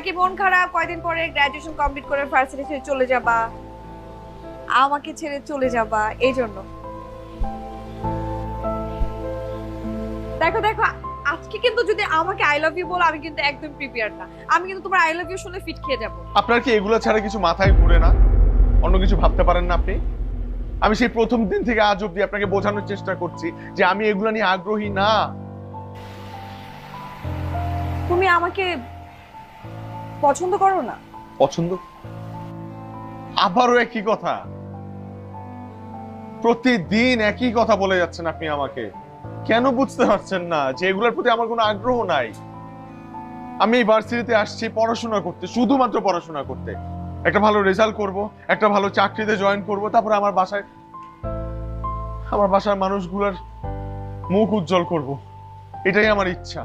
নাকি মন খারাপ, কয়দিন পরে গ্রাজুয়েশন কমপ্লিট করে ভার্সিটি ছেড়ে চলে যাবা, আমাকে ছেড়ে চলে যাবা, এই জন্য। দেখো দেখো, আজকে কিন্তু যদি আমাকে আই লাভ ইউ বলো, আমি কিন্তু একদম প্রিপেয়ার না। আমি কিন্তু তোমার আই লাভ ইউ শুনে ফিট খেয়ে যাবো। আপনার কি এগুলো ছাড়া কিছু মাথায় ঘুরে না? অন্য কিছু ভাবতে পারেন না আপনি? আমি সেই প্রথম দিন থেকে আজ অব্দি আপনাকে বোঝানোর চেষ্টা করছি যে আমি এগুলো নিয়ে আগ্রহী না। তুমি আমাকে পছন্দ করো না? পছন্দ? আবারও একই কথা, প্রতিদিন একই কথা বলে যাচ্ছেন আপনি আমাকে। কেন বুঝতে পারছেন না যে এগুলোর প্রতি আমার কোনো আগ্রহ নাই? আমি এই ভার্সিটিতে আসছি পড়াশোনা করতে, শুধুমাত্র পড়াশোনা করতে। একটা ভালো রেজাল্ট করব, একটা ভালো চাকরিতে জয়েন করব, তারপরে আমার বাসার মানুষগুলোর মুখ উজ্জ্বল করব। এটাই আমার ইচ্ছা।